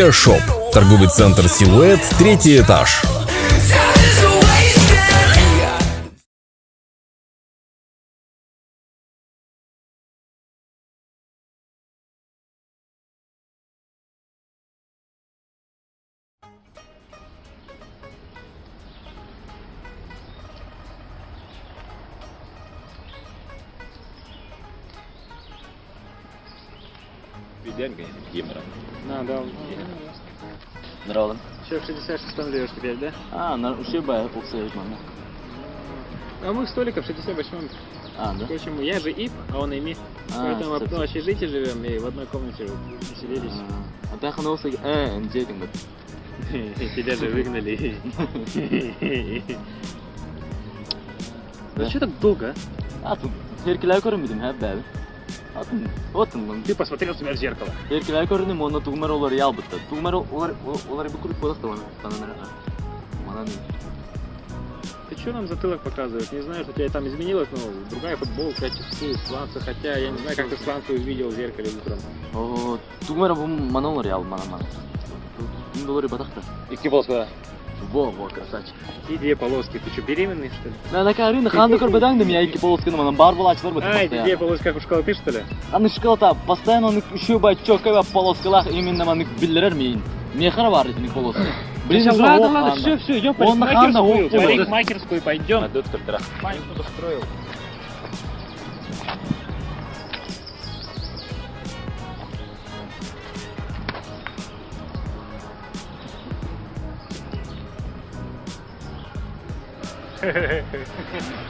Kia Shop. Торговый центр «Силуэт», 3-й этаж. Здорово. Еще в 66-м живешь теперь, да? Ушибая, уксует мама. А мы столика в 68-м. Да? Впрочем, я же ИП, а он ИМИ. Поэтому в одном общежитии живем и в одной комнате поселились. А ты ханался, инжейтинг. Тебя же выгнали. Ну что так долго, а? Тут herkilay көрмедім, бәбі. Вот он. Ты посмотрел себя в зеркало. Herkilay көрдім, оны тугмар олар ялбытты. Тугмар олар бір күріп болақты мана. Ты что нам затылок показываешь? Не знаю, что у тебя там изменилось, но другая футболка, часы, сланцы. Хотя я не знаю, как ты сланцы увидел в зеркале утром. Тугмар мана олар ялбы, мана. $1000 батақта. И полоска. Во, красавчик. И 2 полоски. Ты что, беременный, что ли? Да, Карина, ханды көрбедаңдым, я 2 полосканы манан бар болачылар бұд. Эти 2 полоски, как у школоты, что ли? Аны школота, постоянно оны үші чокай полоскалах именно маны білдірер мейін. Мехара бар этими полосками. Ладно, все, идем в парикмахерскую пойдем. Доктор Трах. Панику устроил.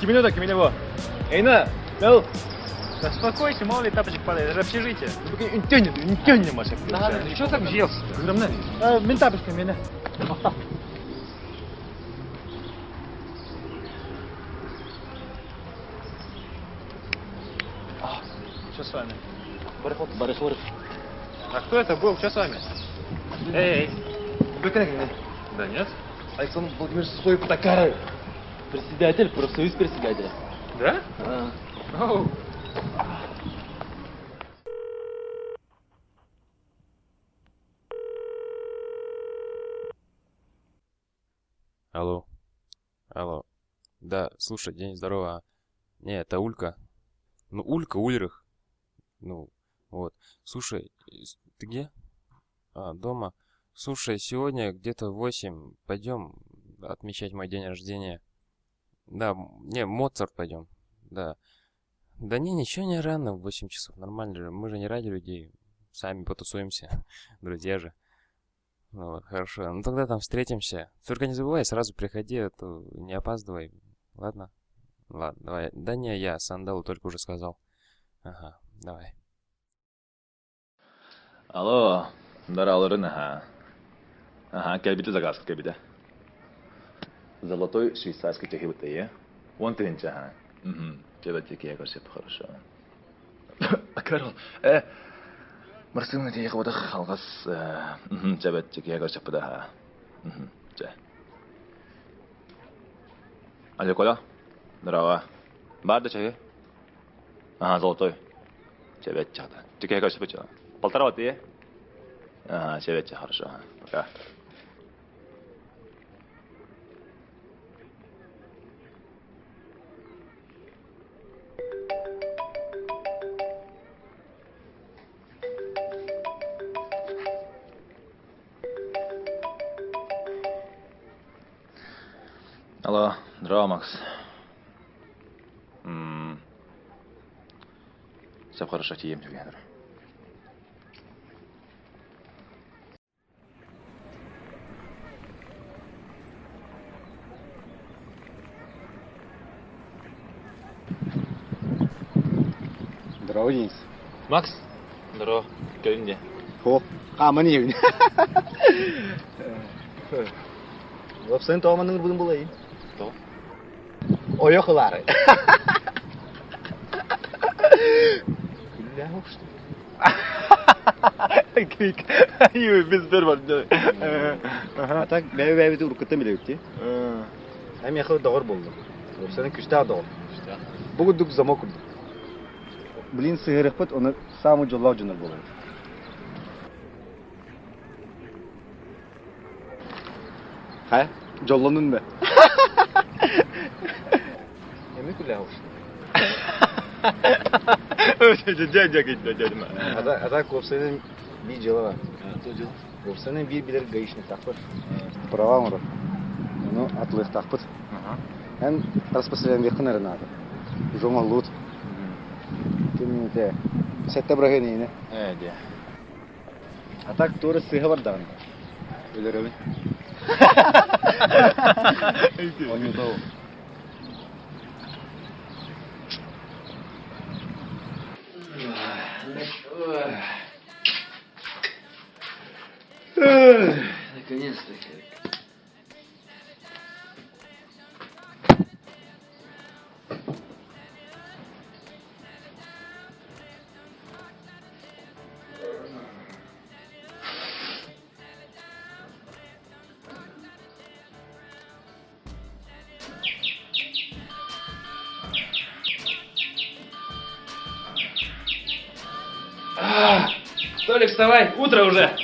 Кимино его. Эйна, да успокойся, мало ли тапочек падает, это же общежитие. Интённи, Маша. Что так взялся? Мен тапочка, меня. Что с вами? Барыхлар. А кто это был? Что с вами? Эй. Да нет? Александр Владимирович свой потакары. Председатель, профсоюз председателя. Да? Оу. Алло. Да, слушай, день здорово. Не, это Улька. Ну, Улька, Ульрих. Ну, вот. Слушай, ты где? Дома. Слушай, сегодня где-то в 8 пойдем отмечать мой день рождения. Да, не, Моцарт пойдем. Да. Да не, ничего не рано, в 8 часов. Нормально же. Мы же не ради людей. Сами потусуемся. Друзья же. Ну вот, хорошо. Ну тогда там встретимся. Только не забывай, сразу приходи, а то не опаздывай. Ладно? Ладно, давай. Да не, я Сандалу только уже сказал. Ага, давай. Алло, дараларын, кәлбиті загаз, кәлбиті. Золотой швейцарский чехи вон ты ничего. Тебя такие как все хорошо. Карл, Марсина тебе вот халгас, тебя такие как все подага. Алло, Коля, здорово. Барда чехи? Золотой. Тебя чехта. Такие как все подага. 1,5 вот ты? Тебя хорошо. Пока. Алло, здорово, Макс. Все хорошо, тебе ем. Здорово, Денис. Макс, здорово. Кевин. Мені евін. Лапсен тоғаманның бұдың болайын. Кто? Ойоқылары. Күлі ақ, что ли? Крик. Үй, біз бір бар. Так, бәйбі-бәйбі ұрқытты меле өтті. Әм яқы дағыр болды. Лапсенің күшті дағыр. Бұғы дүк зама күрді. Блин, сығырық бұд, оны самы жолау жыныр болады. Ha? Jollanın be. Emek ulan olsun. Ata kopsanın bir jılı var. Kopsanın bir bilir gayışını takpır. Prava mı? Onu atlık takpır. Hem распространен надо. Жома лут. Kimite. Sette bırakın yine. Evet ya. Atak doğru sıhı var da. Öyle öyle. Onu da o. Наконец-то. Толик, вставай, утро уже.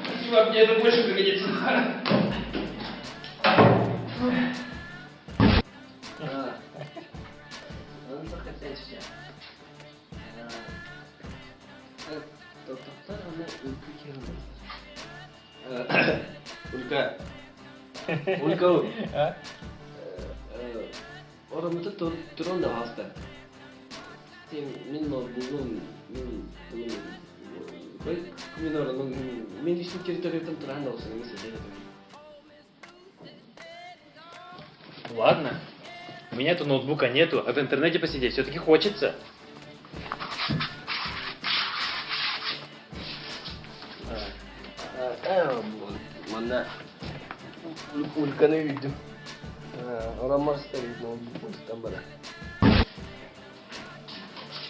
Спасибо, мне это больше пригодится. Улька. Улька. Орамızda turun da hasta. Min bunun min oranın min işin teritoryatın turan da olsun mesela. Ладно. У меня-то ноутбука нету, а в интернете посидеть все-таки хочется. Mana Ульканы видим. Рамар стоит ноутбук там бара.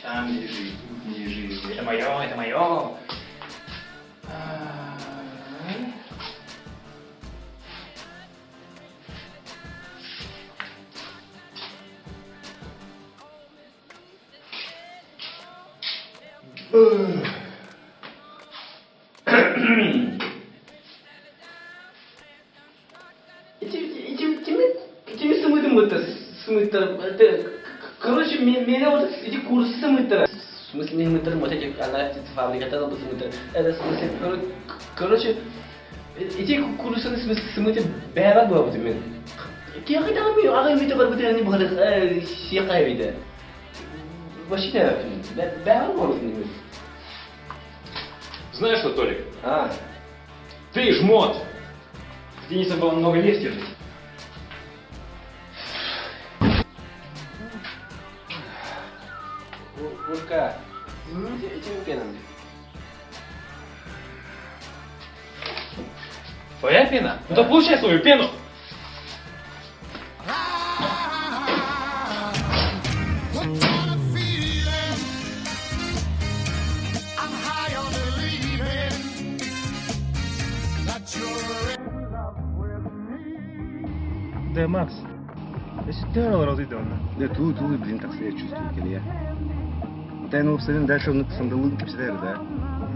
Там лежит, тут лежит. Это мое, это мое. Этими смыты, короче, меня вот эти курсы смыты. В смысле, не смыты, вот эти аналитики фабриката, но смыты. Это в смысле, короче, эти курсы смыты бэра было вот именно. Я хотел агамита барбатя не бахар сиякай вида. Вообще, бэра было вот именно. Знаешь что, Толик? А. Ты жмот! С Денисом было много легче жить. Улька, этим пеном. Твоя пена? Ну то получай свою пену! Да, Макс. Если ты разойдешь, да, тут, блин, так себя чувствую, я. Да, ну, обсудим дальше, он сандалын кипсидер, да.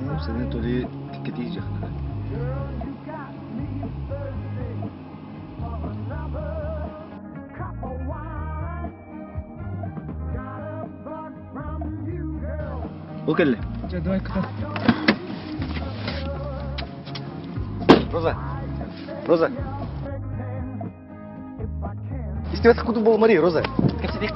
Ну, обсудим то ли кипидижах, да. Окей. Давай, кто? Роза. Истевать куда был Мария, Роза? Капсидик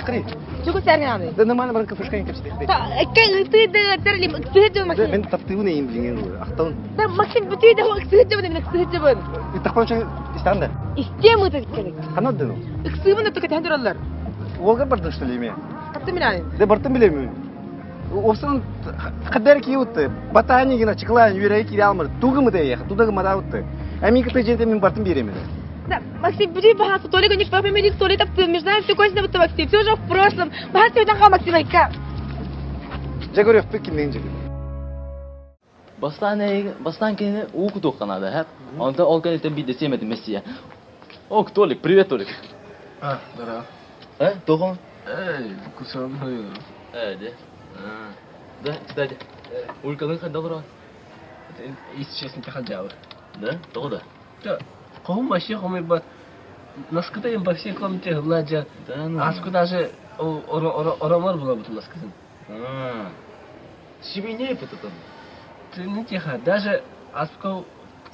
кри. Чего сарнаны? Да нормально баран кафешка капсидик кри. Та, ты да терлим, ксыдэ Да, Максим. мен таптывны им блин, ахтан. Да, Максим, ты да ксыдэ мен ксыдэ. И так получается истанда. Истемы так керек. Канады ну. Ксыбыны только тендерлар. Волга бардын что ли ме? Капты мираны. Да бартын билем. Осын кадар киютты. Батани гына чыклан юрек кире алмыр. Тугымы да яха, тудагы мадаутты. Аминка тежете мен бартын берем. Да, Максим, бери бахат, Толик, у них папа мирик, Толик, так мы знаем, все кончено, вот Максим, все уже в прошлом. Бахат, все там Максим, айка. Я говорю, в пыке ненджи. Бастан кейін оқу тоққанады, хәп. Онда олған еттен бейді семеді мессия. Ок, Толик, привет, Толик. Здорово. Тоқын? Кусал мою. Да. Да, кстати, Ульканың қайда тұрған? Если честно, я хаджавр. Да? Тоқыда? Да. Қоғым вообще қомай бар. Наскытаем по всей комнате гладя. Да, ну. Аску даже орамар была бы тут наскытан. Себе не пытатан. Ты не тихо, даже аску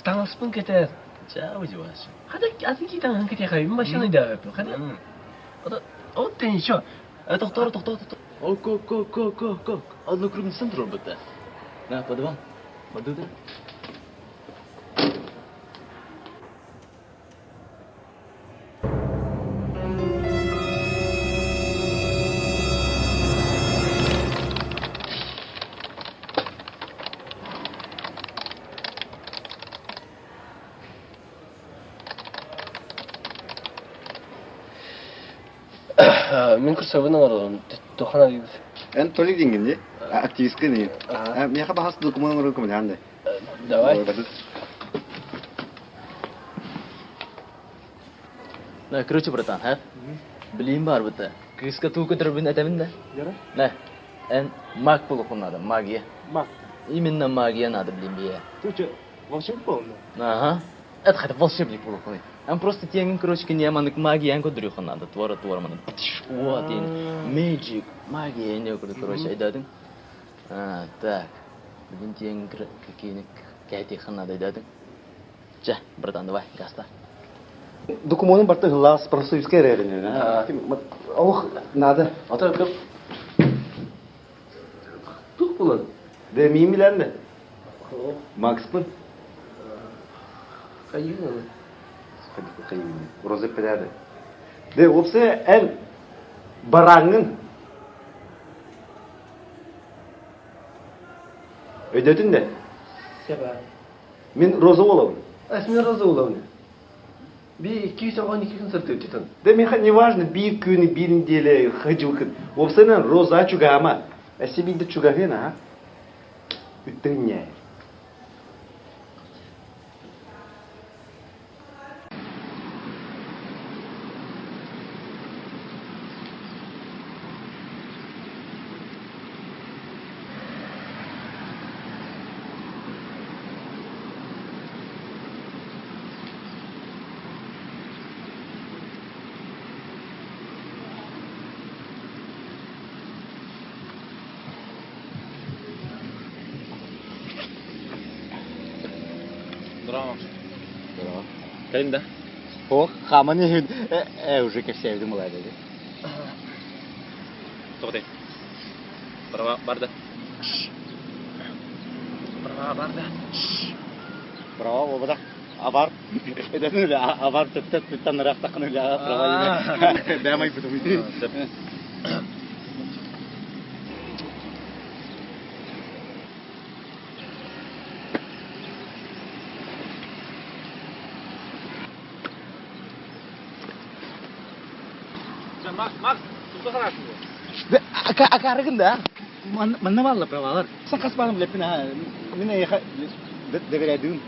там спын кетер. Чау, деваш. Хада атыки там кетер, машина да. Хада. Вот ты ничего. Тоқтар. Ок. Однокрупный центр робот-то. На, подвал. Подуда. Мен курсовый ордон. Тохана дейбиз. Эн Толик дейгенде, активистке дейген. Мияка бахас документ рукум андай. Давай. На, короче, братан, білейін бар бұты. Крисқа ту көтіріп бін әтемін да? На, ән маг болуқын надо, магия. Маг? Именно магия надо, блин, бия. Ты что, волшебник полный? Ага. Это хотя волшебник болуқын. Ән просто теңін, короче, кенеманық магия ән көдіріуқын надо. Твора, маны. Вот, magic, магия әне көрді, короче, айдадың. Так. Бүгін теңін кәкейінік кәйтеқін надо айдадың. Жа, братан, давай, гаста. Документын барты глаз профсоюзке рерин. Ох, надо. Ата көп. Тух болады. Де мен билем де. Макспын. Қайын. Қайын. Роза пеледі. Де опсы ән бараңын. Өйдетін де. Сәба. Мен роза болауын. Мен роза болауын. Bir 212 gün sırtı ötütün. Да мен не важно, bir күні, bir неделя, хыжылқын. Опсынан роза чугама. Әсебейді чугағын, а? Үттің не? Здорово. Кайын да? Ох, хаманы уже ке sevdim olay dedi. Тоқтай. Права барды. Права барды. Права болбада. Авар. Эдесин эле авар төттөн рахтакын эле права эме. Бәмай бутум. Макс, тут хорошо. Акарыгын да. Мында барлы правалар. Сакас балым лепин ha. Мене яха доверяйдым.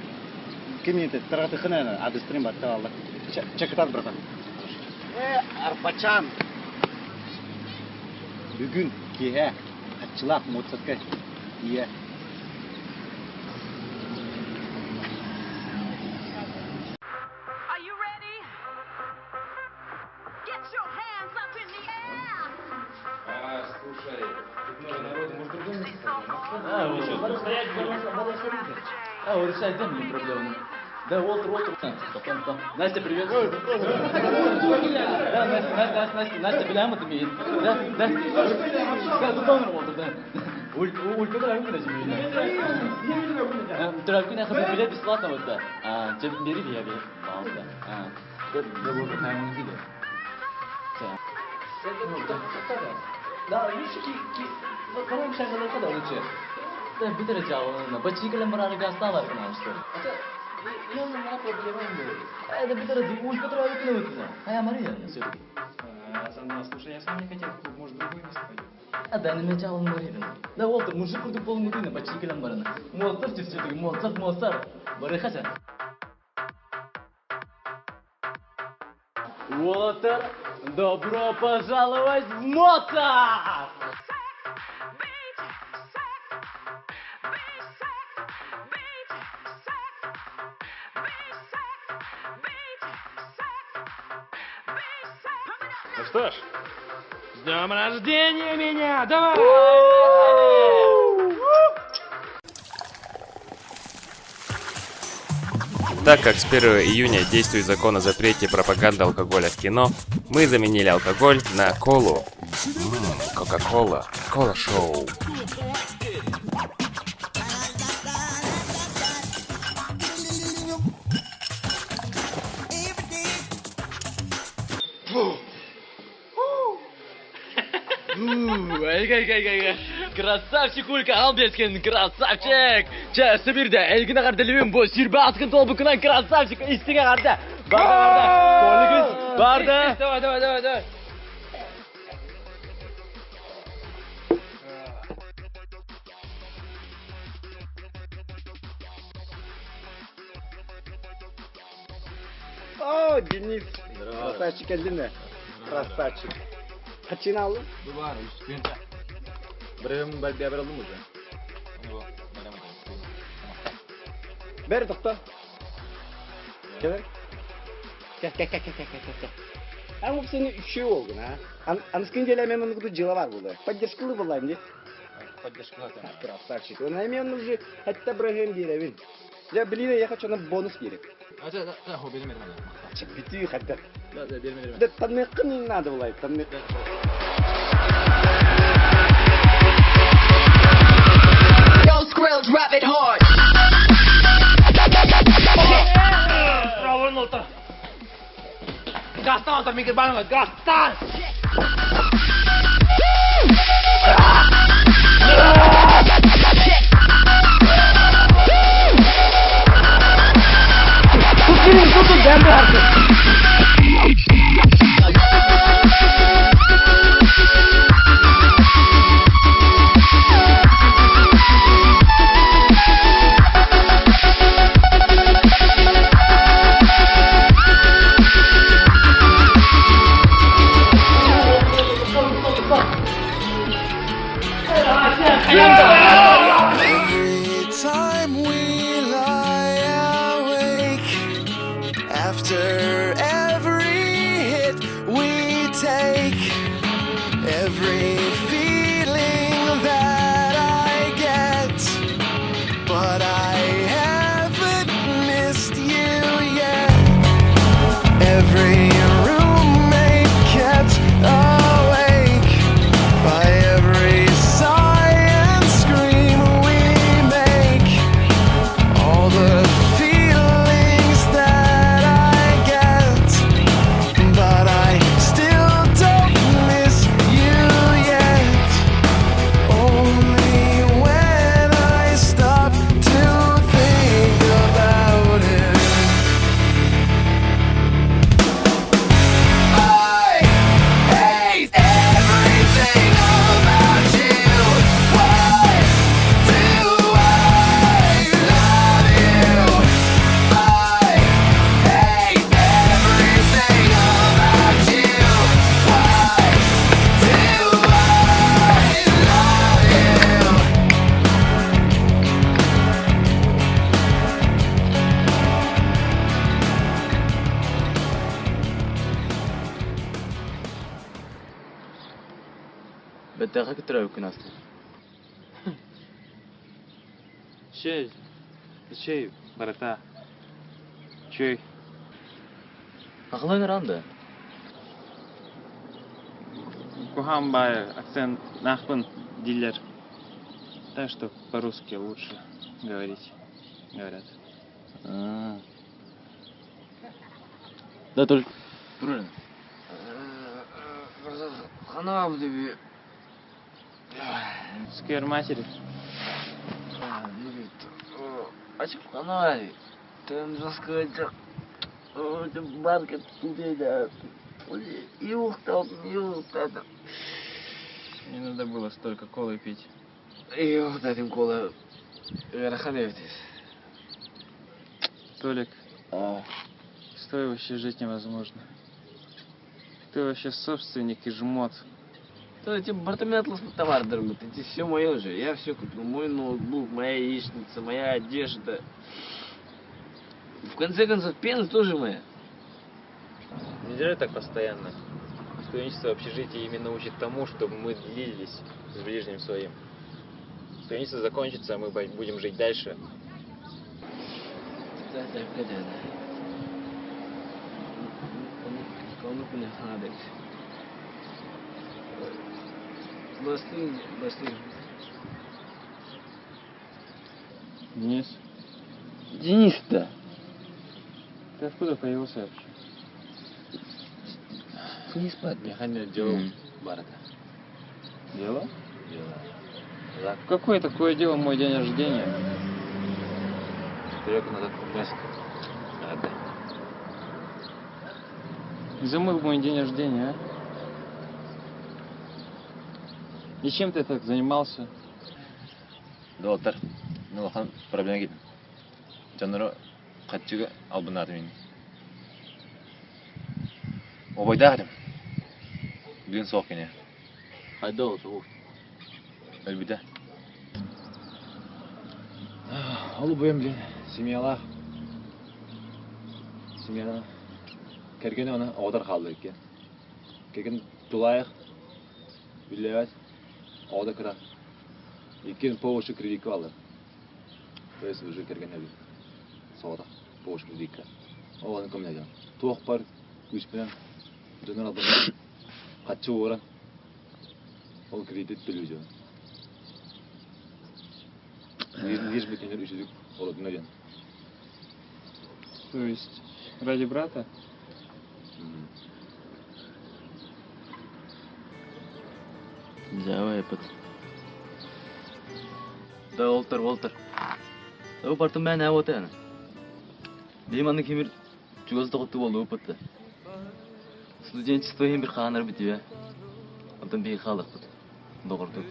Кемете тараты хана адыстрым бар тавалла. Чакытат братан. Арпачан. Бүгүн кеһе атчылап моцатка. Ие. Are you ready? Get your hands up in the air! Слушай, тут много народу, может, другой место Вот решать земли проблемы. Да, вот. Настя, привет. Да, Настя, біляма тобі. Да, тут номер болды, да. Улька дорогу на тебе. Дорогу на хабар билет бесплатно вот, да. Тебе бери, я бери. Да, вот, найму не видел. Да, бana bir şakalar kadar olacak. Da bir derece alanına. Bacıklarım var arasında var kana işte. Я не могу проблемы. Это бедра, улька которая выкинуть. А я Мария, я все. Слушай, я сам не хотел, может, другое место пойдем. А да, на меня он марин. Да, Уолтер, мужик курды полмутына, почти килом барана. Моцарт, все-таки Моцарт. Барыхаса. Уолтер, добро пожаловать в Моцарт! Ну что ж, с днем рождения меня! Давай! Так как с 1 июня действует закон о запрете пропаганды алкоголя в кино, мы заменили алкоголь на колу. Кока-кола. Кола-шоу. Красавчик, Улька, Албескин, красавчик! Часы бирде, элгине карделибин бу, сирбе аткын толбукунан красавчик, истиге карда. Барда, колигиз, барда. Давай. О, Денис. Красавчик Эльдина. Красавчик. Kaçını aldın? Var, üstünce. Buraya beraber aldım hocam. Ver doktor. Gel. Gel. Ama bu senin şey oldu ha. Anıskın gelemeyen onu kudu cıla var burada. Поддержкалы была мне. Поддержка. Красавчик. Он наймен уже hatta Брахим деревин. Я блин, я хочу на бонус керек. Да, хобби не мермадан. Битүү hatta. Да, берме. Да таныкын не надо было, таныкын. Yo, Skrill, drop it hard. Правильно, то. Гастан, там Микель Банова, Гастан! Every time we lie awake, after every hit we take, every feeling that I get, but I haven't missed you yet. Every roommate kept awake by every sigh and scream we make. All the feelings that I get, but I still don't miss you yet. Only when I stop to think about it. I hate everything about you. Why do I love you? I hate everything about you. Why do I love you? Беттеха китра өкүн асты. Чей, барата. Чей. Акылың ранды. Кухам бай, акцент нахпын дилер. Так что по-русски лучше говорить, говорят. Да только Правильно. ханам диби. Сквер матери. Açık hadi. Sen raskayacak. Orada market tudaydı. Yok tadım. Не надо было столько колы пить. И вот этим кола верховец. Толик, с тобой вообще жить невозможно. Ты вообще собственник и жмот. То эти апартаменты товар дорогой, это все мое же. Я все купил. Мой ноутбук, моя яичница, моя одежда. В конце концов, пенс тоже моя. Не делай так постоянно. Студенчество в общежитии именно учит тому, чтобы мы делились с ближним своим. Студенчество закончится, а мы будем жить дальше. Денис, Денис-то. ты откуда появился вообще? Не спать. Механик делал Барата. дело? Да. Какое такое дело мой день рождения? Вперед надо купить. Замыл мой день рождения, а? И чем ты так занимался? Доктор, ну хан проблема гидin. Жанры қатчыгы албынады мен. Обайдағым. Бүгін соқ кене. Қайда ол соғып? Әлбіді. Олы бойым білін, семьялар. Семьяна. Кәргені оны аудар қалды екен. Кәген тулайық. Білевәт. Аудар кіра. Екен повыше кредитке алды. То есть уже кәрген әлі. Соғыдақ. Повыше кредитке. Оғаны кім нәден. Тоқ бар. Күшпен. Дөнер алдым. Қатшы орын. Ол кредит төлейді. Лишь бы тенер үшілік олады нәден. То есть ради брата? Давай, пат. Да, Волтер. Да, апартамент не вот это. Бейманны кемер чугазда готты болду опытты. Студенчество bir ханар битиє. Антон бей халық пат. Доғырды.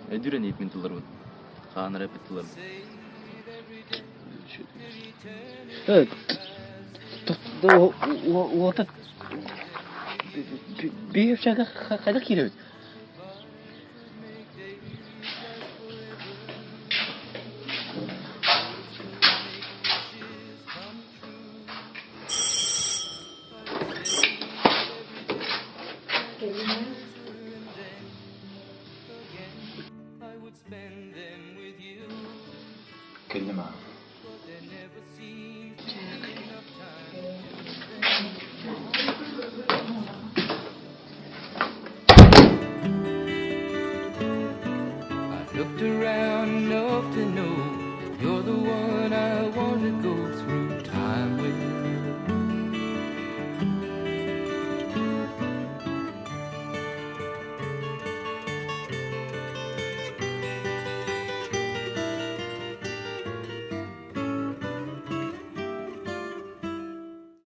Эдюрен етмен тылар бут. Ханар эпет тылар бут. Да, вот это. Бейевчага қайда келеді? Келді ма?